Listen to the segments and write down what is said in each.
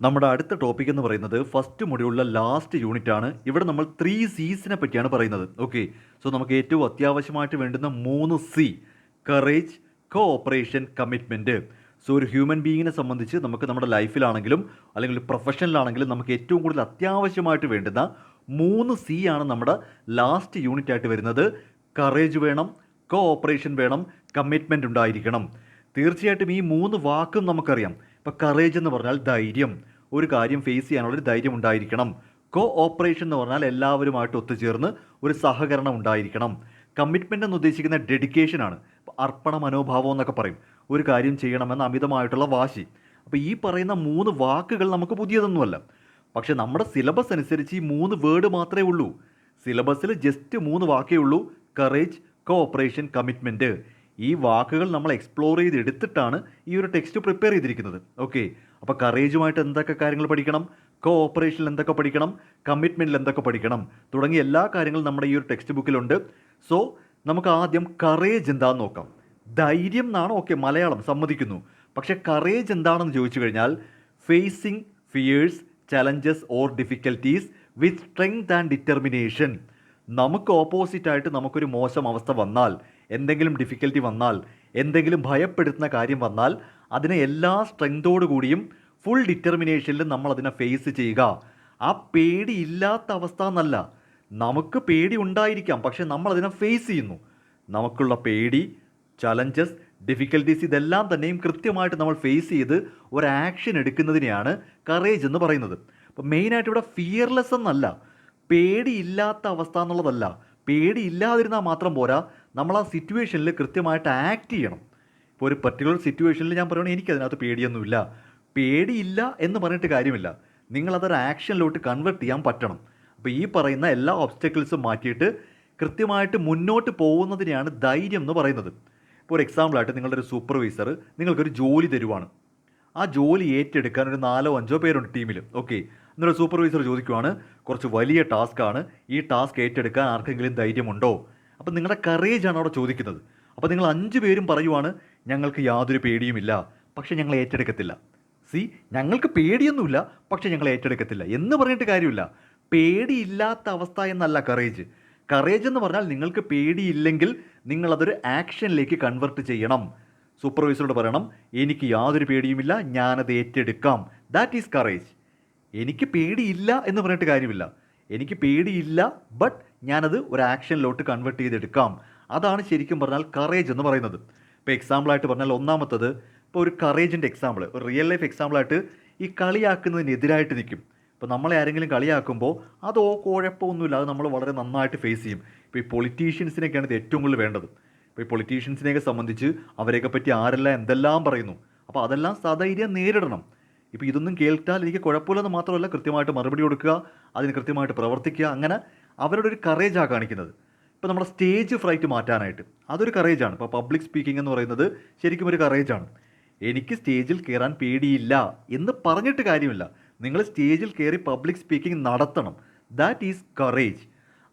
നമ്മുടെ അടുത്ത ടോപ്പിക് എന്ന് പറയുന്നത് ഫസ്റ്റ് മൊഡ്യൂളിലെ ലാസ്റ്റ് യൂണിറ്റ് ആണ്. ഇവിടെ നമ്മൾ 3 സീസിനെ പറ്റിയാണ് പറയുന്നത്. ഓക്കെ, സോ നമുക്ക് ഏറ്റവും അത്യാവശ്യമായിട്ട് വേണ്ടുന്ന 3 C: courage, cooperation, commitment. So ഒരു ഹ്യൂമൻ ബീയിങ്ങിനെ സംബന്ധിച്ച് നമുക്ക് നമ്മുടെ ലൈഫിലാണെങ്കിലും അല്ലെങ്കിൽ പ്രൊഫഷനിലാണെങ്കിലും നമുക്ക് ഏറ്റവും കൂടുതൽ അത്യാവശ്യമായിട്ട് വേണ്ടുന്ന 3 സി ആണ് നമ്മുടെ ലാസ്റ്റ് യൂണിറ്റ് ആയിട്ട് വരുന്നത്. കറേജ് വേണം, കോഓപ്പറേഷൻ വേണം, കമ്മിറ്റ്മെൻറ്റ് ഉണ്ടായിരിക്കണം. തീർച്ചയായിട്ടും ഈ 3 വാക്കും നമുക്കറിയാം. ഇപ്പോൾ കറേജ് എന്ന് പറഞ്ഞാൽ ധൈര്യം, ഒരു കാര്യം ഫേസ് ചെയ്യാനുള്ളൊരു ധൈര്യം ഉണ്ടായിരിക്കണം. കോ ഓപ്പറേഷൻ എന്ന് പറഞ്ഞാൽ എല്ലാവരുമായിട്ട് ഒത്തുചേർന്ന് ഒരു സഹകരണം ഉണ്ടായിരിക്കണം. കമ്മിറ്റ്മെൻ്റ് എന്ന് ഉദ്ദേശിക്കുന്ന ഡെഡിക്കേഷനാണ്. അർപ്പണ മനോഭാവം എന്നൊക്കെ പറയും. ഒരു കാര്യം ചെയ്യണമെന്ന അമിതമായിട്ടുള്ള വാശി. അപ്പോൾ ഈ പറയുന്ന 3 വാക്കുകൾ നമുക്ക് പുതിയതൊന്നുമല്ല. പക്ഷെ നമ്മുടെ സിലബസ് അനുസരിച്ച് ഈ 3 വേർഡ് മാത്രമേ ഉള്ളൂ. സിലബസിൽ ജസ്റ്റ് 3 വാക്കേ ഉള്ളൂ: കറേജ്, കോഓപ്പറേഷൻ, കമ്മിറ്റ്മെൻറ്റ്. ഈ വാക്കുകൾ നമ്മൾ എക്സ്പ്ലോർ ചെയ്തെടുത്തിട്ടാണ് ഈ ഒരു ടെക്സ്റ്റ് പ്രിപ്പയർ ചെയ്തിരിക്കുന്നത്. ഓക്കെ, അപ്പോൾ കറേജുമായിട്ട് എന്തൊക്കെ കാര്യങ്ങൾ പഠിക്കണം, കോഓപ്പറേഷനിൽ എന്തൊക്കെ പഠിക്കണം, കമ്മിറ്റ്മെൻറ്റിൽ എന്തൊക്കെ പഠിക്കണം തുടങ്ങിയ എല്ലാ കാര്യങ്ങളും നമ്മുടെ ഈ ഒരു ടെക്സ്റ്റ് ബുക്കിലുണ്ട്. സോ നമുക്ക് ആദ്യം കറേജ് എന്താണെന്ന് നോക്കാം. ധൈര്യം എന്നാണ്, ഓക്കെ, മലയാളം സമ്മതിക്കുന്നു. പക്ഷേ കറേജ് എന്താണെന്ന് ചോദിച്ചു കഴിഞ്ഞാൽ facing fears, challenges or difficulties with strength and determination. നമുക്ക് ഓപ്പോസിറ്റായിട്ട് നമുക്കൊരു മോശം അവസ്ഥ വന്നാൽ, എന്തെങ്കിലും ഡിഫിക്കൽറ്റി വന്നാൽ, എന്തെങ്കിലും ഭയപ്പെടുത്തുന്ന കാര്യം വന്നാൽ അതിനെ എല്ലാ സ്ട്രെങ്തോടു കൂടിയും ഫുൾ ഡിറ്റർമിനേഷനിലും നമ്മൾ അതിനെ ഫേസ് ചെയ്യുക. ആ പേടി ഇല്ലാത്ത അവസ്ഥ എന്നല്ല, നമുക്ക് പേടി ഉണ്ടായിരിക്കാം, പക്ഷെ നമ്മൾ അതിനെ ഫേസ് ചെയ്യുന്നു. നമുക്കുള്ള പേടി, ചലഞ്ചസ്, ഡിഫിക്കൽട്ടീസ് ഇതെല്ലാം തന്നെയും കൃത്യമായിട്ട് നമ്മൾ ഫേസ് ചെയ്ത് ഒരു ആക്ഷൻ എടുക്കുന്നതിനെയാണ് കറേജ് എന്ന് പറയുന്നത്. അപ്പോൾ മെയിനായിട്ട് ഇവിടെ ഫിയർലെസ് എന്നല്ല, പേടിയില്ലാത്ത അവസ്ഥ എന്നുള്ളതല്ല. പേടിയില്ലാതിരുന്നാൽ മാത്രം പോരാ, നമ്മൾ ആ സിറ്റുവേഷനിൽ കൃത്യമായിട്ട് ആക്ട് ചെയ്യണം. ഇപ്പോൾ ഒരു പർട്ടിക്കുലർ സിറ്റുവേഷനിൽ ഞാൻ പറയുകയാണെങ്കിൽ എനിക്കതിനകത്ത് പേടിയൊന്നുമില്ല, പേടിയില്ല എന്ന് പറഞ്ഞിട്ട് കാര്യമില്ല. നിങ്ങളതൊരു ആക്ഷനിലോട്ട് കൺവേർട്ട് ചെയ്യാൻ പറ്റണം. അപ്പോൾ ഈ പറയുന്ന എല്ലാ ഒബ്സ്റ്റക്കിൾസും മാറ്റിയിട്ട് കൃത്യമായിട്ട് മുന്നോട്ട് പോകുന്നതിനെയാണ് ധൈര്യം എന്ന് പറയുന്നത്. ഇപ്പോൾ ഒരു എക്സാമ്പിളായിട്ട് നിങ്ങളുടെ ഒരു സൂപ്പർവൈസർ നിങ്ങൾക്കൊരു ജോലി തരുവാണ്. ആ ജോലി ഏറ്റെടുക്കാൻ ഒരു 4-5 പേരുണ്ട് ടീമിൽ. ഓക്കെ, എന്നൊരു സൂപ്പർവൈസർ ചോദിക്കുവാണ്, കുറച്ച് വലിയ ടാസ്ക്കാണ്, ഈ ടാസ്ക് ഏറ്റെടുക്കാൻ ആർക്കെങ്കിലും ധൈര്യമുണ്ടോ? അപ്പം നിങ്ങളുടെ കറേജാണ് അവിടെ ചോദിക്കുന്നത്. അപ്പോൾ നിങ്ങൾ 5 പേരും പറയുവാണ്, ഞങ്ങൾക്ക് യാതൊരു പേടിയുമില്ല, പക്ഷേ ഞങ്ങൾ ഏറ്റെടുക്കത്തില്ല. സി, ഞങ്ങൾക്ക് പേടിയൊന്നുമില്ല, പക്ഷേ ഞങ്ങൾ ഏറ്റെടുക്കത്തില്ല എന്ന് പറഞ്ഞിട്ട് കാര്യമില്ല. പേടിയില്ലാത്ത അവസ്ഥ എന്നല്ല കറേജ്. കറേജ് എന്ന് പറഞ്ഞാൽ നിങ്ങൾക്ക് പേടിയില്ലെങ്കിൽ നിങ്ങളതൊരു ആക്ഷനിലേക്ക് കൺവെർട്ട് ചെയ്യണം. സൂപ്പർവൈസറോട് പറയണം, എനിക്ക് യാതൊരു പേടിയുമില്ല, ഞാനത് ഏറ്റെടുക്കാം. That is courage. എനിക്ക് പേടിയില്ല എന്ന് പറഞ്ഞിട്ട് കാര്യമില്ല. എനിക്ക് പേടിയില്ല, ബട്ട് ഞാനത് ഒരു ആക്ഷനിലോട്ട് കൺവെർട്ട് ചെയ്തെടുക്കാം. അതാണ് ശരിക്കും പറഞ്ഞാൽ കറേജ് എന്ന് പറയുന്നത്. ഇപ്പോൾ എക്സാമ്പിളായിട്ട് പറഞ്ഞാൽ ഒന്നാമത്തത്, ഇപ്പോൾ ഒരു കറേജിൻ്റെ എക്സാമ്പിൾ, ഒരു റിയൽ ലൈഫ് എക്സാമ്പിളായിട്ട് ഈ കളിയാക്കുന്നതിനെതിരായിട്ട് നിൽക്കും. ഇപ്പോൾ നമ്മളെ ആരെങ്കിലും കളിയാക്കുമ്പോൾ അതോ കുഴപ്പമൊന്നുമില്ല, അത് നമ്മൾ വളരെ നന്നായിട്ട് ഫേസ് ചെയ്യും. ഇപ്പോൾ ഈ പൊളിറ്റീഷ്യൻസിനൊക്കെയാണ് ഇത് ഏറ്റവും കൂടുതൽ വേണ്ടത്. ഇപ്പോൾ ഈ പൊളിറ്റീഷ്യൻസിനെയൊക്കെ സംബന്ധിച്ച് അവരെയൊക്കെ പറ്റി ആരെല്ലാം എന്തെല്ലാം പറയുന്നു, അപ്പോൾ അതെല്ലാം സധൈര്യം നേരിടണം. ഇപ്പോൾ ഇതൊന്നും കേൾത്താൽ എനിക്ക് കുഴപ്പമില്ലെന്ന് മാത്രമല്ല, കൃത്യമായിട്ട് മറുപടി കൊടുക്കുക, അതിന് കൃത്യമായിട്ട് പ്രവർത്തിക്കുക. അങ്ങനെ അവരുടെ ഒരു കറേജാണ് കാണിക്കുന്നത്. ഇപ്പോൾ നമ്മുടെ സ്റ്റേജ് ഫ്രൈറ്റ് മാറ്റാനായിട്ട് അതൊരു കറേജാണ്. ഇപ്പോൾ പബ്ലിക് സ്പീക്കിംഗ് എന്ന് പറയുന്നത് ശരിക്കും ഒരു കറേജാണ്. എനിക്ക് സ്റ്റേജിൽ കയറാൻ പേടിയില്ല എന്ന് പറഞ്ഞിട്ട് കാര്യമില്ല, നിങ്ങൾ സ്റ്റേജിൽ കയറി പബ്ലിക് സ്പീക്കിംഗ് നടത്തണം. That is courage.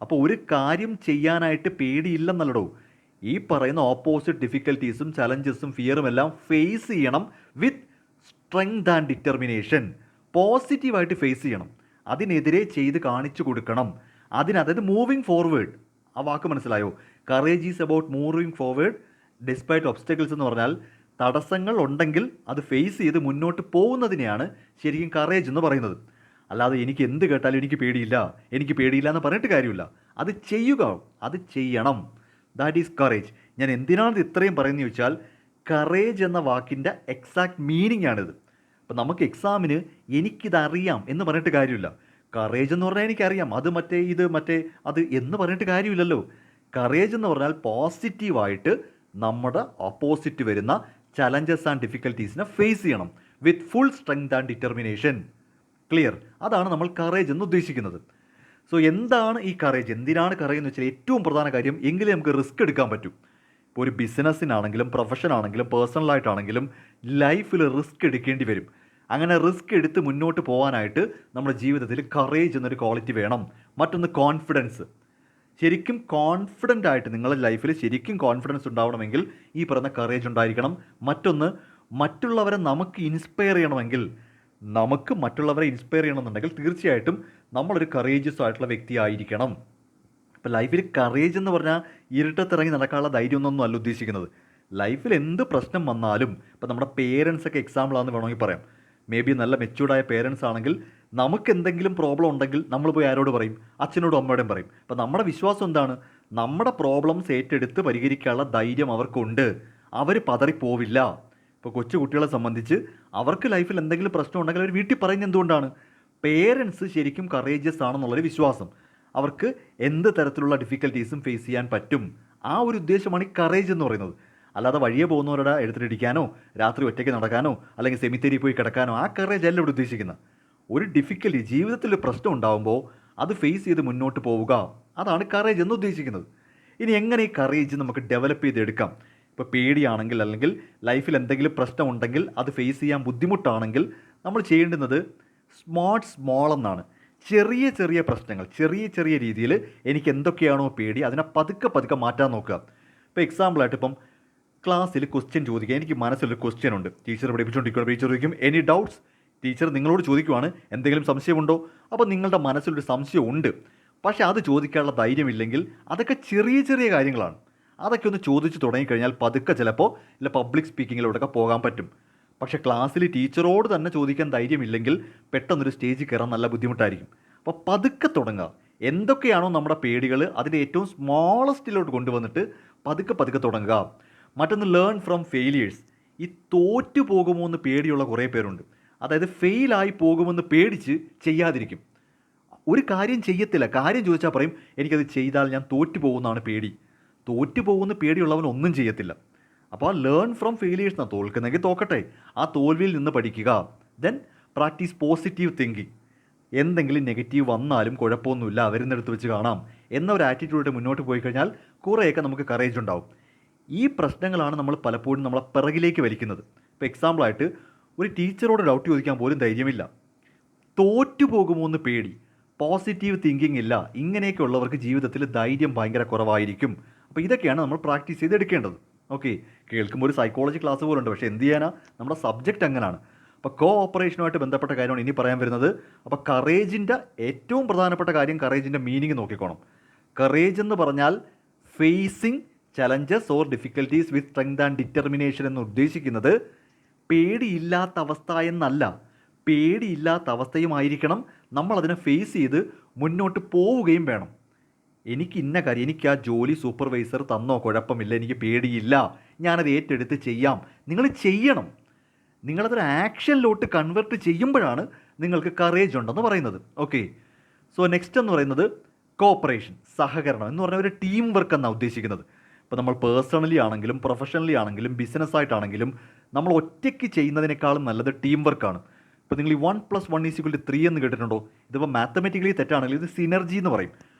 അപ്പോൾ ഒരു കാര്യം ചെയ്യാനായിട്ട് പേടിയില്ലെന്നല്ലടോ, ഈ പറയുന്ന ഓപ്പോസിറ്റ് ഡിഫിക്കൽട്ടീസും ചലഞ്ചസും ഫിയറും എല്ലാം ഫേസ് ചെയ്യണം വിത്ത് സ്ട്രെങ്ത് ആൻഡ് ഡിറ്റർമിനേഷൻ. പോസിറ്റീവായിട്ട് ഫേസ് ചെയ്യണം, അതിനെതിരെ ചെയ്ത് കാണിച്ചു കൊടുക്കണം. അതായത് മൂവിങ് ഫോർവേഡ്. ആ വാക്ക് മനസ്സിലായോ? Courage is about moving forward despite obstacles എന്ന് പറഞ്ഞാൽ തടസ്സങ്ങൾ ഉണ്ടെങ്കിൽ അത് ഫേസ് ചെയ്ത് മുന്നോട്ട് പോകുന്നതിനെയാണ് ശരിക്കും കറേജ് എന്ന് പറയുന്നത്. അല്ലാതെ എനിക്ക് എന്ത് കേട്ടാലും എനിക്ക് പേടിയില്ല എന്ന് പറഞ്ഞിട്ട് കാര്യമില്ല. അത് ചെയ്യുക, അത് ചെയ്യണം. That is courage. ഞാൻ എന്തിനാണ് ഇത്രയും പറയുന്നത് ചോദിച്ചാൽ, കറേജ് എന്ന വാക്കിൻ്റെ എക്സാക്ട് മീനിങ് ആണിത്. അപ്പം നമുക്ക് എക്സാമിന് എനിക്കിതറിയാം എന്ന് പറഞ്ഞിട്ട് കാര്യമില്ല. കറേജ് എന്ന് പറഞ്ഞാൽ എനിക്കറിയാം, അത് അത് എന്ന് പറഞ്ഞിട്ട് കാര്യമില്ലല്ലോ. കറേജ് എന്ന് പറഞ്ഞാൽ പോസിറ്റീവായിട്ട് നമ്മുടെ ഓപ്പോസിറ്റ് വരുന്ന ചലഞ്ചസ് ആൻഡ് ഡിഫിക്കൽട്ടീസിനെ ഫേസ് ചെയ്യണം with full strength and determination. Clear? അതാണ് നമ്മൾ കറേജ് എന്ന് ഉദ്ദേശിക്കുന്നത്. സോ എന്താണ് ഈ കറേജ്, എന്തിനാണ് കറേജ് എന്ന് വെച്ചാൽ ഏറ്റവും പ്രധാന കാര്യം, എങ്കിലും നമുക്ക് റിസ്ക് എടുക്കാൻ പറ്റും. ഇപ്പോൾ ഒരു ബിസിനസ്സിനാണെങ്കിലും പ്രൊഫഷനാണെങ്കിലും പേഴ്സണലായിട്ടാണെങ്കിലും ലൈഫിൽ റിസ്ക് എടുക്കേണ്ടി വരും. അങ്ങനെ റിസ്ക് എടുത്ത് മുന്നോട്ട് പോകാനായിട്ട് നമ്മുടെ ജീവിതത്തിൽ കറേജ് എന്നൊരു ക്വാളിറ്റി വേണം. മറ്റൊന്ന് കോൺഫിഡൻസ്. ശരിക്കും കോൺഫിഡൻ്റ് ആയിട്ട് നിങ്ങളുടെ ലൈഫിൽ ശരിക്കും കോൺഫിഡൻസ് ഉണ്ടാവണമെങ്കിൽ ഈ പറയുന്ന കറേജ് ഉണ്ടായിരിക്കണം. മറ്റൊന്ന്, മറ്റുള്ളവരെ നമുക്ക് ഇൻസ്പയർ ചെയ്യണമെങ്കിൽ നമുക്ക് മറ്റുള്ളവരെ ഇൻസ്പയർ ചെയ്യണമെന്നുണ്ടെങ്കിൽ തീർച്ചയായിട്ടും നമ്മളൊരു കറേജിയസ് ആയിട്ടുള്ള വ്യക്തി ആയിരിക്കണം. ഇപ്പോൾ ലൈഫിൽ കറേജ് എന്ന് പറഞ്ഞാൽ ഇരുട്ടത്തിറങ്ങി നടക്കാനുള്ള ധൈര്യമൊന്നും അല്ല ഉദ്ദേശിക്കുന്നത്. ലൈഫിൽ എന്ത് പ്രശ്നം വന്നാലും ഇപ്പോൾ നമ്മുടെ പേരൻസൊക്കെ എക്സാമ്പിളാണെന്ന് വേണമെങ്കിൽ പറയാം. മേ ബി നല്ല മെച്യൂർഡായ പേരൻസ് ആണെങ്കിൽ നമുക്ക് എന്തെങ്കിലും പ്രോബ്ലം ഉണ്ടെങ്കിൽ നമ്മൾ പോയി ആരോട് പറയും? അച്ഛനോടും അമ്മയോടും പറയും. അപ്പോൾ നമ്മുടെ വിശ്വാസം എന്താണ്? നമ്മുടെ പ്രോബ്ലംസ് ഏറ്റെടുത്ത് പരിഹരിക്കാനുള്ള ധൈര്യം അവർക്കുണ്ട്. അവർ പതറിപ്പോവില്ല. ഇപ്പോൾ കൊച്ചു കുട്ടികളെ സംബന്ധിച്ച് അവർക്ക് ലൈഫിൽ എന്തെങ്കിലും പ്രശ്നം ഉണ്ടെങ്കിൽ അവർ വീട്ടിൽ പറയുന്നത് എന്തുകൊണ്ടാണ്? പേരൻസ് ശരിക്കും കറേജിയസ് ആണെന്നുള്ളൊരു വിശ്വാസം. അവർക്ക് എന്ത് തരത്തിലുള്ള ഡിഫിക്കൽട്ടീസും ഫേസ് ചെയ്യാൻ പറ്റും. ആ ഒരു ഉദ്ദേശമാണ് ഈ കറേജ് എന്ന് പറയുന്നത്. അല്ലാതെ വഴിയെ പോകുന്നവരുടെ എടുത്തിട്ടിരിക്കാനോ രാത്രി ഒറ്റയ്ക്ക് നടക്കാനോ അല്ലെങ്കിൽ സെമിത്തേരി പോയി കിടക്കാനോ ആ കറേജ് അല്ല ഇവിടെ ഉദ്ദേശിക്കുന്നത്. ഒരു ഡിഫിക്കൽട്ടി ജീവിതത്തിൽ ഒരു പ്രശ്നം ഉണ്ടാകുമ്പോൾ അത് ഫേസ് ചെയ്ത് മുന്നോട്ട് പോവുക, അതാണ് കറേജ് എന്ന് ഉദ്ദേശിക്കുന്നത്. ഇനി എങ്ങനെ ഈ കറേജ് നമുക്ക് ഡെവലപ്പ് ചെയ്തെടുക്കാം? ഇപ്പോൾ പേടിയാണെങ്കിൽ അല്ലെങ്കിൽ ലൈഫിൽ എന്തെങ്കിലും പ്രശ്നമുണ്ടെങ്കിൽ അത് ഫേസ് ചെയ്യാൻ ബുദ്ധിമുട്ടാണെങ്കിൽ നമ്മൾ ചെയ്യേണ്ടുന്നത് സ്മോൾ എന്നാണ്. ചെറിയ ചെറിയ പ്രശ്നങ്ങൾ ചെറിയ ചെറിയ രീതിയിൽ എനിക്ക് എന്തൊക്കെയാണോ പേടി അതിനെ പതുക്കെ പതുക്കെ മാറ്റാൻ നോക്കുക. ഇപ്പോൾ എക്സാമ്പിളായിട്ട് ഇപ്പം ക്ലാസ്സിൽ ക്വസ്റ്റ്യൻ ചോദിക്കുക. എനിക്ക് മനസ്സിലൊരു ക്വസ്റ്റ്യൻ ഉണ്ട്, ടീച്ചർ പഠിപ്പിച്ചുകൊണ്ടിരിക്കുകയാണ്. ടീച്ചർ ചോദിക്കും എനി ഡൗട്ട്സ്. ടീച്ചർ നിങ്ങളോട് ചോദിക്കുവാണ് എന്തെങ്കിലും സംശയമുണ്ടോ? അപ്പോൾ നിങ്ങളുടെ മനസ്സിലൊരു സംശയം ഉണ്ട്, പക്ഷേ അത് ചോദിക്കാനുള്ള ധൈര്യമില്ലെങ്കിൽ അതൊക്കെ ചെറിയ ചെറിയ കാര്യങ്ങളാണ്. അതൊക്കെ ഒന്ന് ചോദിച്ച് തുടങ്ങിക്കഴിഞ്ഞാൽ പതുക്കെ ചിലപ്പോൾ ഇല്ല പബ്ലിക് സ്പീക്കിങ്ങിലോട്ടൊക്കെ പോകാൻ പറ്റും. പക്ഷേ ക്ലാസ്സിൽ ടീച്ചറോട് തന്നെ ചോദിക്കാൻ ധൈര്യമില്ലെങ്കിൽ പെട്ടെന്നൊരു സ്റ്റേജിൽ കയറാൻ നല്ല ബുദ്ധിമുട്ടായിരിക്കും. അപ്പോൾ പതുക്കെ തുടങ്ങുക. എന്തൊക്കെയാണോ നമ്മുടെ പേടികൾ അതിൻ്റെ ഏറ്റവും സ്മോളസ്റ്റിലോട്ട് കൊണ്ടുവന്നിട്ട് പതുക്കെ പതുക്കെ തുടങ്ങുക. മറ്റൊന്ന് ലേൺ ഫ്രം ഫെയിലിയേഴ്സ്. ഈ തോറ്റു പോകുമോ എന്ന് പേടിയുള്ള കുറേ പേരുണ്ട്. അതായത് ഫെയിലായി പോകുമെന്ന് പേടിച്ച് ചെയ്യാതിരിക്കും. ഒരു കാര്യം ചെയ്യത്തില്ല. കാര്യം ചോദിച്ചാൽ പറയും എനിക്കത് ചെയ്താൽ ഞാൻ തോറ്റു പോകുന്നതാണ് പേടി. തോറ്റു പോകുന്ന പേടിയുള്ളവൻ ഒന്നും ചെയ്യത്തില്ല. അപ്പോൾ ആ ലേൺ ഫ്രം ഫെയിലിയേഴ്സ് എന്നാണ്. തോൽക്കുന്നെങ്കിൽ തോക്കട്ടെ, ആ തോൽവിയിൽ നിന്ന് പഠിക്കുക. Then practice positive thinking. എന്തെങ്കിലും നെഗറ്റീവ് വന്നാലും കുഴപ്പമൊന്നുമില്ല, വരുന്നിടത്ത് വെച്ച് കാണാം എന്ന ഒരു ആറ്റിറ്റ്യൂഡ് മുന്നോട്ട് പോയി കഴിഞ്ഞാൽ കുറേയൊക്കെ നമുക്ക് കറേജ് ഉണ്ടാവും. ഈ പ്രശ്നങ്ങളാണ് നമ്മൾ പലപ്പോഴും നമ്മളെ പിറകിലേക്ക് വലിക്കുന്നത്. ഇപ്പോൾ എക്സാമ്പിളായിട്ട് ഒരു ടീച്ചറോട് ഡൗട്ട് ചോദിക്കാൻ പോലും ധൈര്യമില്ല, തോറ്റു പോകുമോ എന്ന് പേടി, പോസിറ്റീവ് തിങ്കിങ് ഇല്ല. ഇങ്ങനെയൊക്കെ ഉള്ളവർക്ക് ജീവിതത്തിൽ ധൈര്യം ഭയങ്കര കുറവായിരിക്കും. അപ്പോൾ ഇതൊക്കെയാണ് നമ്മൾ പ്രാക്ടീസ് ചെയ്തെടുക്കേണ്ടത്. ഓക്കെ, കേൾക്കുമ്പോൾ ഒരു സൈക്കോളജി ക്ലാസ് പോലുണ്ട്, പക്ഷേ എന്ത് ചെയ്യാനാ, നമ്മുടെ സബ്ജക്റ്റ് അങ്ങനെയാണ്. അപ്പോൾ കോ ഓപ്പറേഷനുമായിട്ട് ബന്ധപ്പെട്ട കാര്യമാണ് ഇനി പറയാൻ വരുന്നത്. അപ്പോൾ കറേജിൻ്റെ ഏറ്റവും പ്രധാനപ്പെട്ട കാര്യം, കറേജിൻ്റെ മീനിങ് നോക്കിക്കോണം. കറേജ് എന്ന് പറഞ്ഞാൽ facing challenges or difficulties with strength and determination എന്ന് ഉദ്ദേശിക്കുന്നത് പേടിയില്ലാത്ത അവസ്ഥ എന്നല്ല. പേടിയില്ലാത്ത അവസ്ഥയുമായിരിക്കണം, നമ്മളതിനെ ഫേസ് ചെയ്ത് മുന്നോട്ട് പോവുകയും വേണം. എനിക്ക് ഇന്ന കാര്യം, എനിക്ക് ആ ജോലി സൂപ്പർവൈസർ തന്നോ കുഴപ്പമില്ല, എനിക്ക് പേടിയില്ല, ഞാനത് ഏറ്റെടുത്ത് ചെയ്യാം. നിങ്ങൾ ചെയ്യണം. നിങ്ങളതൊരു ആക്ഷനിലോട്ട് കൺവേർട്ട് ചെയ്യുമ്പോഴാണ് നിങ്ങൾക്ക് കറേജ് ഉണ്ടെന്ന് പറയുന്നത്. ഓക്കെ, സോ നെക്സ്റ്റ് എന്ന് പറയുന്നത് കോപ്പറേഷൻ, സഹകരണം എന്ന് പറഞ്ഞാൽ ഒരു ടീം വർക്ക് എന്നാണ് ഉദ്ദേശിക്കുന്നത്. ഇപ്പോൾ നമ്മൾ പേഴ്സണലി ആണെങ്കിലും പ്രൊഫഷണലി ആണെങ്കിലും ബിസിനസ്സായിട്ടാണെങ്കിലും നമ്മൾ ഒറ്റയ്ക്ക് ചെയ്യുന്നതിനേക്കാളും നല്ലത് ടീം വർക്കാണ്. ഇപ്പോൾ നിങ്ങൾ ഈ 1+1=3 എന്ന് കേട്ടിട്ടുണ്ടോ? ഇതിപ്പോൾ മാത്തമെറ്റിക്കലി തെറ്റാണെങ്കിൽ ഇത് സിനർജി എന്ന് പറയും.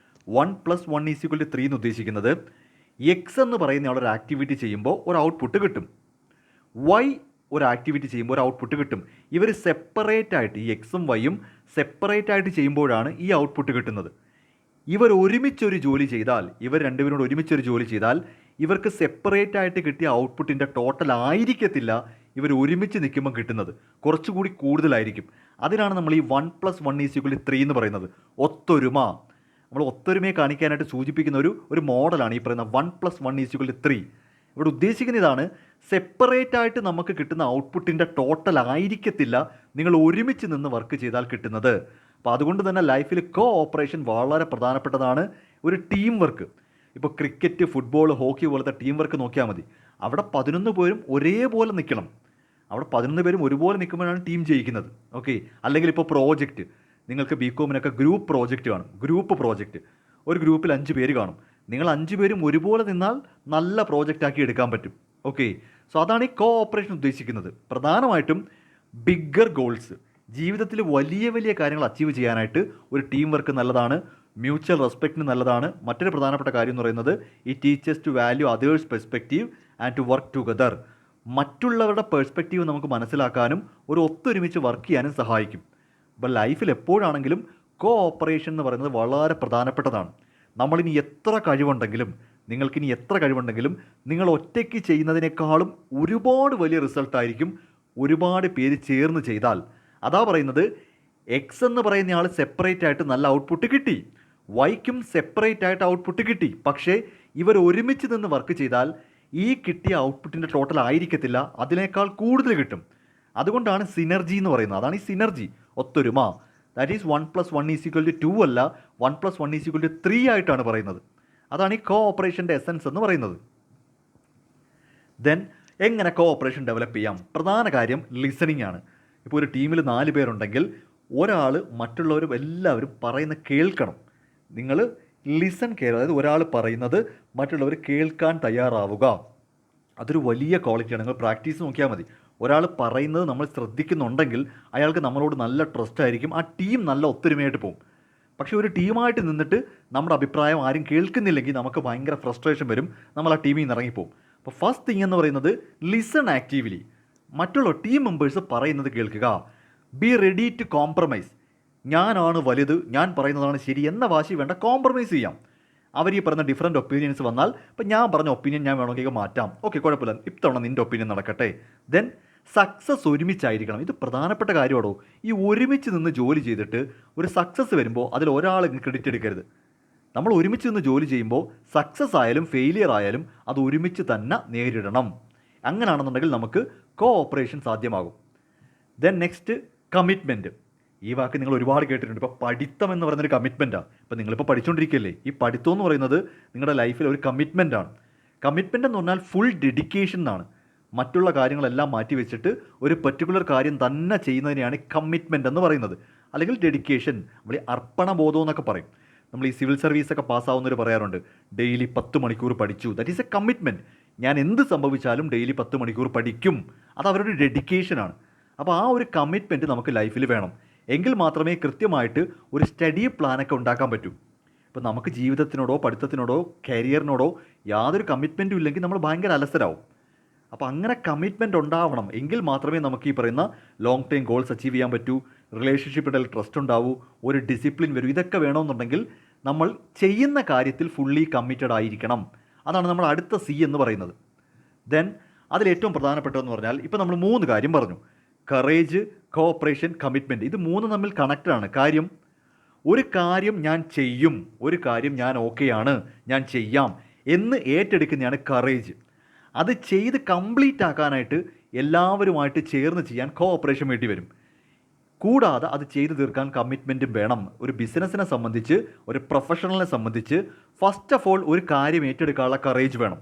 1+1=3 എന്ന് ഉദ്ദേശിക്കുന്നത് എക്സ് എന്ന് പറയുന്ന ആളൊരു ആക്ടിവിറ്റി ചെയ്യുമ്പോൾ ഒരു ഔട്ട്പുട്ട് കിട്ടും, വൈ ഒരു ആക്ടിവിറ്റി ചെയ്യുമ്പോൾ ഒരു ഔട്ട്പുട്ട് കിട്ടും. ഇവർ സെപ്പറേറ്റ് ആയിട്ട്, ഈ എക്സും വൈയും സെപ്പറേറ്റ് ആയിട്ട് ചെയ്യുമ്പോഴാണ് ഈ ഔട്ട്പുട്ട് കിട്ടുന്നത്. ഇവർ ഒരുമിച്ചൊരു ജോലി ചെയ്താൽ, ഇവർ രണ്ടുപേരോട് ഒരുമിച്ചൊരു ജോലി ചെയ്താൽ ഇവർക്ക് സെപ്പറേറ്റ് ആയിട്ട് കിട്ടിയ ഔട്ട്പുട്ടിൻ്റെ ടോട്ടൽ ആയിരിക്കത്തില്ല ഇവർ ഒരുമിച്ച് നിൽക്കുമ്പോൾ കിട്ടുന്നത്, കുറച്ചുകൂടി കൂടുതലായിരിക്കും. അതിനാണ് നമ്മൾ ഈ 1+1=3 എന്ന് പറയുന്നത്. ഒത്തൊരുമ, നമ്മൾ ഒത്തൊരുമയെ കാണിക്കാനായിട്ട് സൂചിപ്പിക്കുന്ന ഒരു മോഡലാണ് ഈ പറയുന്ന 1+1=3. ഇവിടെ ഉദ്ദേശിക്കുന്ന ഇതാണ്, സെപ്പറേറ്റ് ആയിട്ട് നമുക്ക് കിട്ടുന്ന ഔട്ട്പുട്ടിൻ്റെ ടോട്ടൽ ആയിരിക്കത്തില്ല നിങ്ങൾ ഒരുമിച്ച് നിന്ന് വർക്ക് ചെയ്താൽ കിട്ടുന്നത്. അപ്പോൾ അതുകൊണ്ട് തന്നെ ലൈഫിൽ കോ ഓപ്പറേഷൻ വളരെ പ്രധാനപ്പെട്ടതാണ്. ഒരു ടീം വർക്ക്, ഇപ്പോൾ ക്രിക്കറ്റ്, ഫുട്ബോൾ, ഹോക്കി പോലത്തെ ടീം വർക്ക് നോക്കിയാൽ മതി. അവിടെ 11 പേരും ഒരേപോലെ നിൽക്കണം. അവിടെ 11 പേരും ഒരുപോലെ നിൽക്കുമ്പോഴാണ് ടീം ജയിക്കുന്നത്. ഓക്കെ, അല്ലെങ്കിൽ ഇപ്പോൾ പ്രോജക്റ്റ്, നിങ്ങൾക്ക് ബികോമിനൊക്കെ ഗ്രൂപ്പ് പ്രോജക്റ്റ് കാണും. ഗ്രൂപ്പ് പ്രോജക്റ്റ്, ഒരു ഗ്രൂപ്പിൽ 5 പേര് കാണും. നിങ്ങൾ 5 പേരും ഒരുപോലെ നിന്നാൽ നല്ല പ്രോജക്റ്റാക്കി എടുക്കാൻ പറ്റും. ഓക്കെ, സോ അതാണ് ഈ കോ ഓപ്പറേഷൻ ഉദ്ദേശിക്കുന്നത്. പ്രധാനമായിട്ടും ബിഗ്ഗർ ഗോൾസ്, ജീവിതത്തിൽ വലിയ വലിയ കാര്യങ്ങൾ അച്ചീവ് ചെയ്യാനായിട്ട് ഒരു ടീം വർക്ക് നല്ലതാണ്. മ്യൂച്വൽ റെസ്പെക്റ്റിന് നല്ലതാണ്. മറ്റൊരു പ്രധാനപ്പെട്ട കാര്യം എന്ന് പറയുന്നത് ഈ teachers to value others perspective and to work together. മറ്റുള്ളവരുടെ പെർസ്പെക്റ്റീവ് നമുക്ക് മനസ്സിലാക്കാനും ഒരു ഒത്തൊരുമിച്ച് വർക്ക് ചെയ്യാനും സഹായിക്കും. അപ്പോൾ ലൈഫിൽ എപ്പോഴാണെങ്കിലും കോ ഓപ്പറേഷൻ എന്ന് പറയുന്നത് വളരെ പ്രധാനപ്പെട്ടതാണ്. നമ്മളിനി എത്ര കഴിവുണ്ടെങ്കിലും, നിങ്ങൾക്കിനി എത്ര കഴിവുണ്ടെങ്കിലും നിങ്ങൾ ഒറ്റയ്ക്ക് ചെയ്യുന്നതിനേക്കാളും ഒരുപാട് വലിയ റിസൾട്ടായിരിക്കും ഒരുപാട് പേര് ചേർന്ന് ചെയ്താൽ. അതാ പറയുന്നത് എക്സ് എന്ന് പറയുന്ന ആൾ സെപ്പറേറ്റ് ആയിട്ട് നല്ല ഔട്ട്പുട്ട് കിട്ടി, വൈക്കും സെപ്പറേറ്റ് ആയിട്ട് ഔട്ട്പുട്ട് കിട്ടി. പക്ഷേ ഇവർ ഒരുമിച്ച് നിന്ന് വർക്ക് ചെയ്താൽ ഈ കിട്ടിയ ഔട്ട്പുട്ടിൻ്റെ ടോട്ടൽ ആയിരിക്കത്തില്ല, അതിനേക്കാൾ കൂടുതൽ കിട്ടും. അതുകൊണ്ടാണ് സിനർജി എന്ന് പറയുന്നത്. അതാണ് ഈ സിനർജി, ഒത്തൊരുമ. ദാറ്റ് ഈസ് 1+1=2 അല്ല, 1+1=3 ആയിട്ടാണ് പറയുന്നത്. അതാണ് ഈ കോ ഓപ്പറേഷൻ്റെ എസൻസ് എന്ന് പറയുന്നത്. ദെൻ എങ്ങനെ കോ ഓപ്പറേഷൻ ഡെവലപ്പ് ചെയ്യാം? പ്രധാന കാര്യം ലിസണിങ് ആണ്. ഇപ്പോൾ ഒരു ടീമിൽ 4 പേരുണ്ടെങ്കിൽ ഒരാൾ മറ്റുള്ളവരും എല്ലാവരും പറയുന്ന കേൾക്കണം. നിങ്ങൾ ലിസൺ കെയർ, അതായത് ഒരാൾ പറയുന്നത് മറ്റുള്ളവർ കേൾക്കാൻ തയ്യാറാവുക. അതൊരു വലിയ ക്വാളിറ്റിയാണ്. നിങ്ങൾ പ്രാക്ടീസ് നോക്കിയാൽ മതി. ഒരാൾ പറയുന്നത് നമ്മൾ ശ്രദ്ധിക്കുന്നുണ്ടെങ്കിൽ അയാൾക്ക് നമ്മളോട് നല്ല ട്രസ്റ്റ് ആയിരിക്കും, ആ ടീം നല്ല ഒത്തൊരുമയായിട്ട് പോകും. പക്ഷേ ഒരു ടീമായിട്ട് നിന്നിട്ട് നമ്മുടെ അഭിപ്രായം ആരും കേൾക്കുന്നില്ലെങ്കിൽ നമുക്ക് ഭയങ്കര ഫ്രസ്ട്രേഷൻ വരും, നമ്മൾ ആ ടീമിൽ നിന്ന് ഇറങ്ങിപ്പോവും. അപ്പോൾ ഫസ്റ്റ് തിങ് എന്ന് പറയുന്നത് ലിസൺ ആക്റ്റീവ്ലി. മറ്റുള്ള ടീം മെമ്പേഴ്സ് പറയുന്നത് കേൾക്കുക. Be ready to compromise. ഞാനാണ് വലുത്, ഞാൻ പറയുന്നതാണ് ശരി എന്ന വാശി വേണ്ട, കോംപ്രമൈസ് ചെയ്യാം. അവർ ഈ പറയുന്ന ഡിഫറെൻറ്റ് ഒപ്പീനിയൻസ് വന്നാൽ ഇപ്പം ഞാൻ പറഞ്ഞ ഒപ്പീനിയൻ ഞാൻ വേണമെങ്കിൽ മാറ്റാം, ഓക്കെ കുഴപ്പമില്ല, ഇത്തവണ നിൻ്റെ ഒപ്പീനിയൻ നടക്കട്ടെ. ദെൻ സക്സസ് ഒരുമിച്ചായിരിക്കണം. ഇത് പ്രധാനപ്പെട്ട കാര്യമാണോ. ഈ ഒരുമിച്ച് നിന്ന് ജോലി ചെയ്തിട്ട് ഒരു സക്സസ് വരുമ്പോൾ അതിൽ ഒരാൾ ക്രെഡിറ്റ് എടുക്കരുത്. നമ്മൾ ഒരുമിച്ച് നിന്ന് ജോലി ചെയ്യുമ്പോൾ സക്സസ് ആയാലും ഫെയിലിയർ ആയാലും അത് ഒരുമിച്ച് തന്നെ നേരിടണം. അങ്ങനെയാണെന്നുണ്ടെങ്കിൽ നമുക്ക് കോ ഓപ്പറേഷൻ സാധ്യമാകും. Then next commitment. ഈ വാക്ക് നിങ്ങൾ ഒരുപാട് കേട്ടിട്ടുണ്ട്. ഇപ്പോൾ പഠിത്തം എന്ന് പറയുന്നൊരു കമ്മിറ്റ്മെൻറ്റാണ്. ഇപ്പോൾ നിങ്ങളിപ്പോൾ പഠിച്ചുകൊണ്ടിരിക്കുകയല്ലേ, ഈ പഠിത്തം എന്ന് പറയുന്നത് നിങ്ങളുടെ ലൈഫിൽ ഒരു കമ്മിറ്റ്മെൻറ്റാണ്. കമ്മിറ്റ്മെൻ്റ് എന്ന് പറഞ്ഞാൽ ഫുൾ ഡെഡിക്കേഷൻ എന്നാണ്. മറ്റുള്ള കാര്യങ്ങളെല്ലാം മാറ്റി വെച്ചിട്ട് ഒരു പെർട്ടിക്കുലർ കാര്യം തന്നെ ചെയ്യുന്നതിനെയാണ് കമ്മിറ്റ്മെൻറ്റ് എന്ന് പറയുന്നത്, അല്ലെങ്കിൽ ഡെഡിക്കേഷൻ. നമ്മൾ ഈ അർപ്പണബോധം എന്നൊക്കെ പറയും. നമ്മൾ ഈ സിവിൽ സർവീസൊക്കെ പാസ്സാവുന്നവർ പറയാറുണ്ട്, ഡെയിലി 10 മണിക്കൂർ പഠിച്ചു. That is A commitment. ഞാൻ എന്ത് സംഭവിച്ചാലും ഡെയിലി 10 മണിക്കൂർ പഠിക്കും. അത് അവരുടെ ഡെഡിക്കേഷനാണ്. അപ്പോൾ ആ ഒരു കമ്മിറ്റ്മെൻറ്റ് നമുക്ക് ലൈഫിൽ വേണം. എങ്കിൽ മാത്രമേ കൃത്യമായിട്ട് ഒരു സ്റ്റഡി പ്ലാനൊക്കെ ഉണ്ടാക്കാൻ പറ്റൂ. ഇപ്പോൾ നമുക്ക് ജീവിതത്തിനോടോ പഠിത്തത്തിനോടോ കരിയറിനോടോ യാതൊരു കമ്മിറ്റ്മെൻറ്റും ഇല്ലെങ്കിൽ നമ്മൾ ഭയങ്കര അലസരാവും. അപ്പോൾ അങ്ങനെ കമ്മിറ്റ്മെൻറ്റ് ഉണ്ടാവണം. എങ്കിൽ മാത്രമേ നമുക്ക് ഈ പറയുന്ന ലോങ് ടൈം ഗോൾസ് അച്ചീവ് ചെയ്യാൻ പറ്റൂ, റിലേഷൻഷിപ്പിൽ ട്രസ്റ്റ് ഉണ്ടാവൂ, ഒരു ഡിസിപ്ലിൻ വരും. ഇതൊക്കെ വേണമെന്നുണ്ടെങ്കിൽ നമ്മൾ ചെയ്യുന്ന കാര്യത്തിൽ ഫുള്ളി കമ്മിറ്റഡ് ആയിരിക്കണം. അതാണ് നമ്മൾ അടുത്ത സി എന്ന് പറയുന്നത്. ദെൻ അതിലേറ്റവും പ്രധാനപ്പെട്ടതെന്ന് പറഞ്ഞാൽ ഇപ്പോൾ നമ്മൾ 3 കാര്യം പറഞ്ഞു: കറേജ്, കോഓപ്പറേഷൻ, കമ്മിറ്റ്മെൻറ്റ്. ഇത് 3 തമ്മിൽ കണക്റ്റഡാണ്. കാര്യം, ഒരു കാര്യം ഞാൻ ചെയ്യും, ഒരു കാര്യം ഞാൻ ഓക്കെയാണ്, ഞാൻ ചെയ്യാം എന്ന് ഏറ്റെടുക്കുന്നതാണ് കറേജ്. അത് ചെയ്ത് കംപ്ലീറ്റ് ആക്കാനായിട്ട് എല്ലാവരുമായിട്ട് ചേർന്ന് ചെയ്യാൻ കോഓപ്പറേഷൻ വേണ്ടി വരും. കൂടാതെ അത് ചെയ്തു തീർക്കാൻ കമ്മിറ്റ്മെൻറ്റും വേണം. ഒരു ബിസിനസ്സിനെ സംബന്ധിച്ച്, ഒരു പ്രൊഫഷണലിനെ സംബന്ധിച്ച് ഫസ്റ്റ് ഓഫ് ഓൾ ഒരു കാര്യം ഏറ്റെടുക്കാനുള്ള കറേജ് വേണം.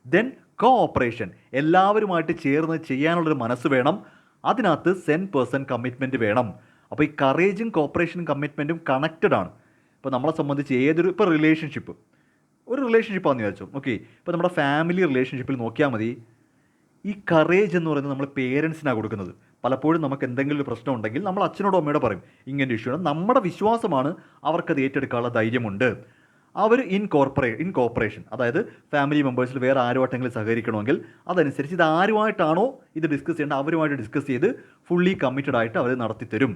ദെൻ കോഓപ്പറേഷൻ, എല്ലാവരുമായിട്ട് ചേർന്ന് ചെയ്യാനുള്ളൊരു മനസ്സ് വേണം. അതിനകത്ത് 10% കമ്മിറ്റ്മെൻറ്റ് വേണം. അപ്പോൾ ഈ കറേജും കോഓപ്പറേഷനും കമ്മിറ്റ്മെൻറ്റും കണക്റ്റഡ് ആണ്. ഇപ്പോൾ നമ്മളെ സംബന്ധിച്ച് ഏതൊരു, ഇപ്പോൾ റിലേഷൻഷിപ്പ്, ഒരു റിലേഷൻഷിപ്പാണെന്ന് വിചാരിച്ചു, ഓക്കെ. ഇപ്പോൾ നമ്മുടെ ഫാമിലി റിലേഷൻഷിപ്പിൽ നോക്കിയാൽ മതി. ഈ കറേജ് എന്ന് പറയുന്നത് നമ്മൾ പേരൻസിനാണ് കൊടുക്കുന്നത്. പലപ്പോഴും നമുക്ക് എന്തെങ്കിലും ഒരു പ്രശ്നം ഉണ്ടെങ്കിൽ നമ്മൾ അച്ഛനോടോ അമ്മയോടോ പറയും ഇങ്ങനെ ഇഷ്യൂ ആണ്. നമ്മുടെ വിശ്വാസമാണ് അവർക്കത് ഏറ്റെടുക്കാനുള്ള ധൈര്യമുണ്ട്. അവർ ഇൻ കോർപ്പറേഷൻ, അതായത് ഫാമിലി മെമ്പേഴ്സിൽ വേറെ ആരുമായിട്ടെങ്കിലും സഹകരിക്കണമെങ്കിൽ അതനുസരിച്ച് ഇത് ആരുമായിട്ടാണോ ഇത് ഡിസ്കസ് ചെയ്യേണ്ടത് അവരുമായിട്ട് ഡിസ്കസ് ചെയ്ത് ഫുള്ളി കമ്മിറ്റഡ് ആയിട്ട് അവർ നടത്തിത്തരും.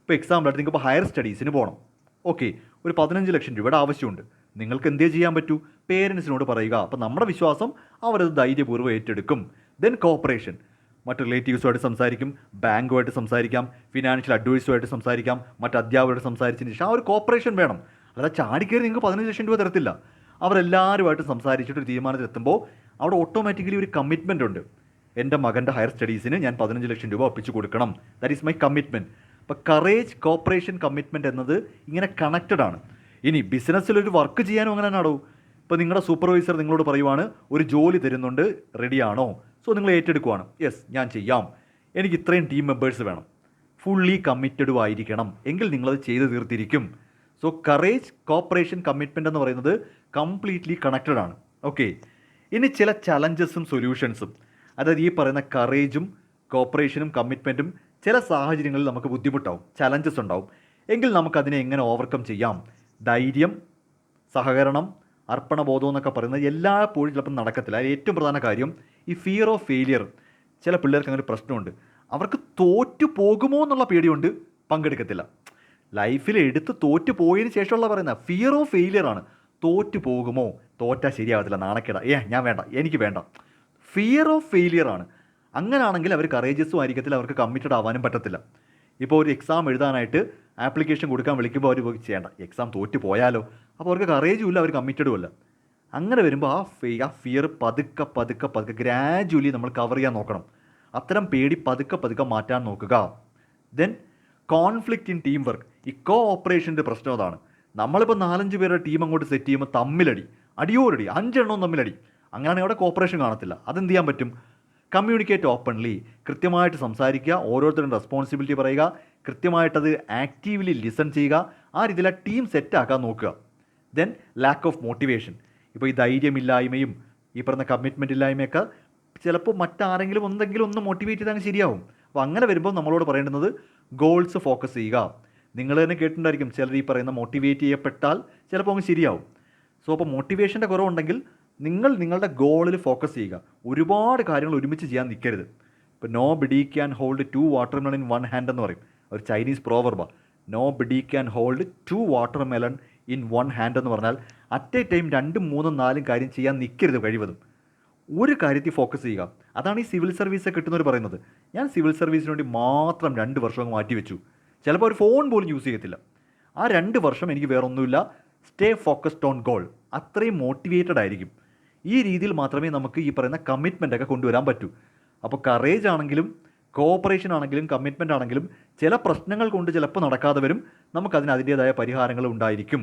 ഇപ്പോൾ എക്സാമ്പിൾ ആയിട്ട് നിങ്ങൾക്ക് ഇപ്പോൾ ഹയർ സ്റ്റഡീസിന് പോകണം, ഓക്കെ, ഒരു 15 ലക്ഷം രൂപയുടെ ആവശ്യമുണ്ട്. നിങ്ങൾക്ക് എന്തേ ചെയ്യാൻ പറ്റൂ? പേരൻസിനോട് പറയുക. അപ്പോൾ നമ്മുടെ വിശ്വാസം അവരത് ധൈര്യപൂർവ്വം ഏറ്റെടുക്കും. ദെൻ കോഓപ്പറേഷൻ, മറ്റ് റിലേറ്റീവ്സുമായിട്ട് സംസാരിക്കും, ബാങ്കുമായിട്ട് സംസാരിക്കാം, ഫിനാൻഷ്യൽ അഡ്വൈസുമായിട്ട് സംസാരിക്കാം, മറ്റ് അധ്യാപകരോട് സംസാരിച്ചതിന് ശേഷം ആ ഒരു കോഓപ്പറേഷൻ വേണം. അല്ലാതെ ചാടിക്കയറി നിങ്ങൾക്ക് 15 ലക്ഷം രൂപ തരത്തില്ല. അവരെല്ലാവരുമായിട്ട് സംസാരിച്ചിട്ട് ഒരു തീരുമാനത്തിലെത്തുമ്പോൾ അവിടെ ഓട്ടോമാറ്റിക്കലി ഒരു കമ്മിറ്റ്മെൻ്റ് ഉണ്ട്. എൻ്റെ മകൻ്റെ ഹയർ സ്റ്റഡീസിന് ഞാൻ 15 ലക്ഷം രൂപ ഒപ്പിച്ച് കൊടുക്കണം. That is my commitment. അപ്പോൾ കറേജ്, കോഓപ്പറേഷൻ, കമ്മിറ്റ്മെൻറ്റ് എന്നത് ഇങ്ങനെ കണക്റ്റഡ് ആണ്. ഇനി ബിസിനസ്സിലൊരു വർക്ക് ചെയ്യാനും അങ്ങനെ തന്നെയാണോ? ഇപ്പോൾ നിങ്ങളുടെ സൂപ്പർവൈസർ നിങ്ങളോട് പറയുവാണ് ഒരു ജോലി തരുന്നുണ്ട്, റെഡിയാണോ? സോ നിങ്ങൾ ഏറ്റെടുക്കുവാണ്, യെസ് ഞാൻ ചെയ്യാം, എനിക്ക് ഇത്രയും ടീം മെമ്പേഴ്സ് വേണം, ഫുള്ളി കമ്മിറ്റഡും ആയിരിക്കണം, എങ്കിൽ നിങ്ങളത് ചെയ്ത് തീർത്തിരിക്കും. സോ കറേജ്, കോഓപ്പറേഷൻ, കമ്മിറ്റ്മെൻ്റ് എന്ന് പറയുന്നത് കംപ്ലീറ്റ്ലി കണക്റ്റഡ് ആണ്. ഓക്കെ, ഇനി ചില ചലഞ്ചസും സൊല്യൂഷൻസും, അതായത് ഈ പറയുന്ന കറേജും കോഓപ്പറേഷനും കമ്മിറ്റ്മെൻറ്റും ചില സാഹചര്യങ്ങളിൽ നമുക്ക് ബുദ്ധിമുട്ടാവും, ചലഞ്ചസ് ഉണ്ടാവും. എങ്കിൽ നമുക്കതിനെ എങ്ങനെ ഓവർകം ചെയ്യാം? ധൈര്യം, സഹകരണം, അർപ്പണബോധം എന്നൊക്കെ പറയുന്നത് എല്ലായ്പ്പോഴും ചിലപ്പോൾ നടക്കത്തില്ല. അതിൽ ഏറ്റവും പ്രധാന കാര്യം ഈ ഫിയർ ഓഫ് ഫെയിലിയർ. ചില പിള്ളേർക്ക് അങ്ങനെ ഒരു പ്രശ്നമുണ്ട്, അവർക്ക് തോറ്റു പോകുമോ എന്നുള്ള പേടിയുണ്ട്, പങ്കെടുക്കത്തില്ല. ലൈഫിൽ എടുത്ത് തോറ്റു പോയതിന് ശേഷമുള്ള പറയുന്ന ഫിയർ ഓഫ് ഫെയിലിയർ ആണ്. തോറ്റു പോകുമോ, തോറ്റാൽ ശരിയാകത്തില്ല, നാണക്കേടാ, ഞാൻ വേണ്ട, എനിക്ക് വേണ്ട, ഫിയർ ഓഫ് ഫെയിലിയർ ആണ്. അങ്ങനെയാണെങ്കിൽ അവർ കറേജസും ആയിരിക്കത്തില്ല, അവർക്ക് കമ്മിറ്റഡ് ആവാനും പറ്റത്തില്ല. ഇപ്പോൾ ഒരു എക്സാം എഴുതാനായിട്ട് ആപ്ലിക്കേഷൻ കൊടുക്കാൻ വിളിക്കുമ്പോൾ അവർ ചെയ്യേണ്ട, എക്സാം തോറ്റ് പോയാലോ, അപ്പോൾ അവർക്ക് കറേജും ഇല്ല, അവർ കമ്മിറ്റഡും അല്ല. അങ്ങനെ വരുമ്പോൾ ആ ഫിയർ പതുക്കെ പതുക്കെ പതുക്കെ ഗ്രാജുവലി നമ്മൾ കവർ ചെയ്യാൻ നോക്കണം. അത്തരം പേടി പതുക്കെ പതുക്കെ മാറ്റാൻ നോക്കുക. Then conflict in team work. ഈ കോ ഓപ്പറേഷൻ്റെ പ്രശ്നം അതാണ്. നമ്മളിപ്പോൾ 4-5 പേരുടെ ടീം അങ്ങോട്ട് സെറ്റ് ചെയ്യുമ്പോൾ തമ്മിലടി, അടിയോടടി, 5 എണ്ണവും തമ്മിലടി. അങ്ങനെയാണെങ്കിൽ അവിടെ കോപ്പറേഷൻ കാണത്തില്ല. അതെന്ത് ചെയ്യാൻ പറ്റും? കമ്മ്യൂണിക്കേറ്റ് ഓപ്പൺലി, കൃത്യമായിട്ട് സംസാരിക്കുക, ഓരോരുത്തരും റെസ്പോൺസിബിലിറ്റി പറയുക, കൃത്യമായിട്ടത് ആക്റ്റീവ്ലി ലിസൺ ചെയ്യുക, ആ രീതിയിൽ ആ ടീം സെറ്റാക്കാൻ നോക്കുക. Then lack of motivation. ഇപ്പോൾ ഈ ധൈര്യമില്ലായ്മയും ഈ പറഞ്ഞ കമ്മിറ്റ്മെൻ്റ് ഇല്ലായ്മയൊക്കെ ചിലപ്പോൾ മറ്റാരെങ്കിലും എന്തെങ്കിലും ഒന്ന് മോട്ടിവേറ്റ് ചെയ്താൽ ശരിയാവും. അപ്പോൾ അങ്ങനെ വരുമ്പോൾ നമ്മളോട് പറയേണ്ടുന്നത് ഗോൾസ് ഫോക്കസ് ചെയ്യുക. നിങ്ങൾ തന്നെ കേട്ടിട്ടുണ്ടായിരിക്കും, ചിലർ ഈ പറയുന്ന മോട്ടിവേറ്റ് ചെയ്യപ്പെട്ടാൽ ചിലപ്പോൾ അങ്ങ് ശരിയാവും. സോ അപ്പോൾ മോട്ടിവേഷൻ്റെ കുറവുണ്ടെങ്കിൽ നിങ്ങൾ നിങ്ങളുടെ ഗോളിൽ ഫോക്കസ് ചെയ്യുക. ഒരുപാട് കാര്യങ്ങൾ ഒരുമിച്ച് ചെയ്യാൻ നിൽക്കരുത്. ഇപ്പോൾ nobody can hold 2 watermelon in 1 hand എന്ന് പറയും, ഒരു ചൈനീസ് പ്രോവർബാണ്. Nobody can hold 2 watermelon in 1 hand എന്ന് പറഞ്ഞാൽ അറ്റ് എ ടൈം 2, 3, 4 കാര്യം ചെയ്യാൻ നിൽക്കരുത്. കഴിവതും ഒരു കാര്യത്തിൽ ഫോക്കസ് ചെയ്യുക. അതാണ് ഈ സിവിൽ സർവീസ് കിട്ടുന്നവർ പറയുന്നത്. ഞാൻ സിവിൽ സർവീസിന് വേണ്ടി മാത്രം 2 വർഷം മാറ്റി വെച്ചു. ചിലപ്പോൾ ഒരു ഫോൺ പോലും യൂസ് ചെയ്യത്തില്ല. ആ 2 വർഷം എനിക്ക് വേറൊന്നുമില്ല, സ്റ്റേ ഫോക്കസ്ഡ് ഓൺ ഗോൾ. അത്രയും മോട്ടിവേറ്റഡ് ആയിരിക്കും. ഈ രീതിയിൽ മാത്രമേ നമുക്ക് ഈ പറയുന്ന കമ്മിറ്റ്മെൻ്റ് ഒക്കെ കൊണ്ടുവരാൻ പറ്റൂ. അപ്പോൾ കറേജ് ആണെങ്കിലും കോഓപ്പറേഷൻ ആണെങ്കിലും കമ്മിറ്റ്മെൻ്റ് ആണെങ്കിലും ചില പ്രശ്നങ്ങൾ കൊണ്ട് ചിലപ്പോൾ നടക്കാതെ വരും. നമുക്കതിന് അതിൻ്റേതായ പരിഹാരങ്ങൾ ഉണ്ടായിരിക്കും.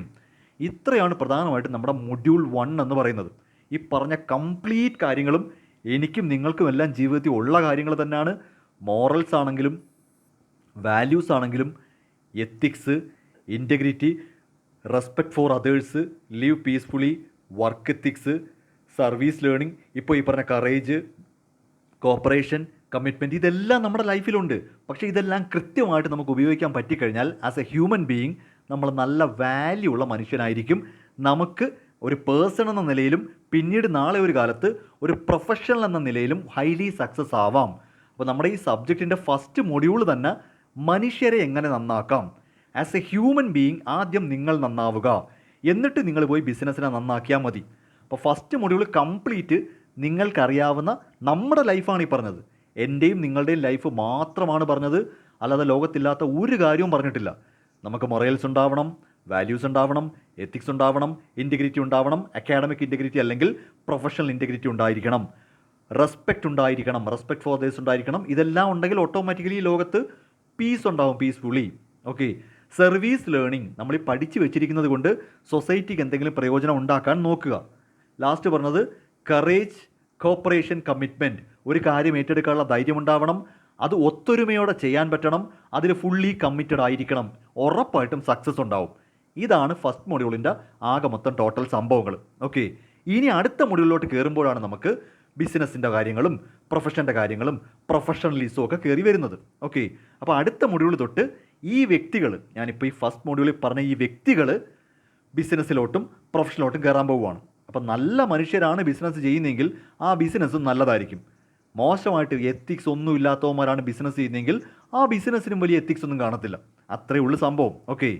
ഇത്രയാണ് പ്രധാനമായിട്ടും നമ്മുടെ മൊഡ്യൂൾ 1 എന്ന് പറയുന്നത്. ഈ പറഞ്ഞ കംപ്ലീറ്റ് കാര്യങ്ങളും എനിക്കും നിങ്ങൾക്കും എല്ലാം ജീവിതത്തിൽ ഉള്ള കാര്യങ്ങൾ തന്നെയാണ്. മോറൽസ് ആണെങ്കിലും വാല്യൂസ് ആണെങ്കിലും ethics, integrity, respect for others, live peacefully, work ethics, service learning, ഇപ്പോൾ ഈ പറഞ്ഞ കറേജ്, കോപ്പറേഷൻ, കമ്മിറ്റ്മെൻറ്റ്, ഇതെല്ലാം നമ്മുടെ ലൈഫിലുണ്ട്. പക്ഷേ ഇതെല്ലാം കൃത്യമായിട്ട് നമുക്ക് ഉപയോഗിക്കാൻ പറ്റിക്കഴിഞ്ഞാൽ ആസ് എ ഹ്യൂമൻ ബീയിങ് നമ്മൾ നല്ല വാല്യൂ ഉള്ള മനുഷ്യനായിരിക്കും. നമുക്ക് ഒരു പേഴ്സൺ എന്ന നിലയിലും പിന്നീട് നാളെ ഒരു കാലത്ത് ഒരു പ്രൊഫഷണൽ എന്ന നിലയിലും ഹൈലി സക്സസ് ആവാം. അപ്പോൾ നമ്മുടെ ഈ സബ്ജക്റ്റിൻ്റെ ഫസ്റ്റ് മൊഡ്യൂൾ തന്നെ മനുഷ്യരെ എങ്ങനെ നന്നാക്കാം. ആസ് എ ഹ്യൂമൻ ബീയിങ് ആദ്യം നിങ്ങൾ നന്നാവുക, എന്നിട്ട് നിങ്ങൾ പോയി ബിസിനസ്സിനെ നന്നാക്കിയാൽ മതി. അപ്പോൾ ഫസ്റ്റ് മൊഡ്യൂൾ കംപ്ലീറ്റ് നിങ്ങൾക്കറിയാവുന്ന നമ്മുടെ ലൈഫാണ് ഈ പറഞ്ഞത്. എൻ്റെയും നിങ്ങളുടെയും ലൈഫ് മാത്രമാണ് പറഞ്ഞത്, അല്ലാതെ ലോകത്തില്ലാത്ത ഒരു കാര്യവും പറഞ്ഞിട്ടില്ല. നമുക്ക് മൊറൽസ് ഉണ്ടാവണം, വാല്യൂസ് ഉണ്ടാവണം, എത്തിക്സ് ഉണ്ടാവണം, ഇൻറ്റഗ്രിറ്റി ഉണ്ടാവണം, അക്കാഡമിക് ഇൻറ്റഗ്രിറ്റി അല്ലെങ്കിൽ പ്രൊഫഷണൽ ഇൻറ്റഗ്രിറ്റി ഉണ്ടായിരിക്കണം, റെസ്പെക്റ്റ് ഉണ്ടായിരിക്കണം, റെസ്പെക്ട് ഫോർ അതേഴ്സ് ഉണ്ടായിരിക്കണം. ഇതെല്ലാം ഉണ്ടെങ്കിൽ ഓട്ടോമാറ്റിക്കലി ഈ ലോകത്ത് പീസ് ഉണ്ടാവും, പീസ്ഫുള്ളി. ഓക്കെ. സർവീസ് ലേണിംഗ് നമ്മൾ ഈ പഠിച്ചു വെച്ചിരിക്കുന്നത് കൊണ്ട് സൊസൈറ്റിക്ക് എന്തെങ്കിലും പ്രയോജനം ഉണ്ടാക്കാൻ നോക്കുക. ലാസ്റ്റ് പറഞ്ഞത് കറേജ്, കോപ്പറേഷൻ, കമ്മിറ്റ്മെൻറ്റ്. ഒരു കാര്യം ഏറ്റെടുക്കാനുള്ള ധൈര്യം ഉണ്ടാവണം, അത് ഒത്തൊരുമയോടെ ചെയ്യാൻ പറ്റണം, അതിൽ ഫുള്ളി കമ്മിറ്റഡ് ആയിരിക്കണം. ഉറപ്പായിട്ടും സക്സസ് ഉണ്ടാവും. ഇതാണ് ഫസ്റ്റ് മൊഡ്യൂളിൻ്റെ ആകെ മൊത്തം ടോട്ടൽ സംഭവങ്ങൾ. ഓക്കെ. ഇനി അടുത്ത മൊഡ്യൂളിലോട്ട് കയറുമ്പോഴാണ് നമുക്ക് ബിസിനസ്സിൻ്റെ കാര്യങ്ങളും പ്രൊഫഷൻ്റെ കാര്യങ്ങളും പ്രൊഫഷണലിസവും ഒക്കെ കയറി വരുന്നത്. ഓക്കെ. അപ്പോൾ അടുത്ത മൊഡ്യൂൾ തൊട്ട് ഈ വ്യക്തികൾ, ഞാനിപ്പോൾ ഈ ഫസ്റ്റ് മൊഡ്യൂളിൽ പറഞ്ഞ ഈ വ്യക്തികൾ ബിസിനസ്സിലോട്ടും പ്രൊഫഷനിലോട്ടും കയറാൻ പോവുകയാണ്. അപ്പം നല്ല മനുഷ്യരാണ് ബിസിനസ് ചെയ്യുന്നതെങ്കിൽ ആ ബിസിനസ്സും നല്ലതായിരിക്കും. മോശമായിട്ട് എത്തിക്സ് ഒന്നും ഇല്ലാത്തവന്മാരാണ് ബിസിനസ് ചെയ്യുന്നതെങ്കിൽ ആ ബിസിനസ്സിനും വലിയ എത്തിക്സ് ഒന്നും കാണത്തില്ല. അത്രയേ ഉള്ളൂ സംഭവം. ഓക്കെ.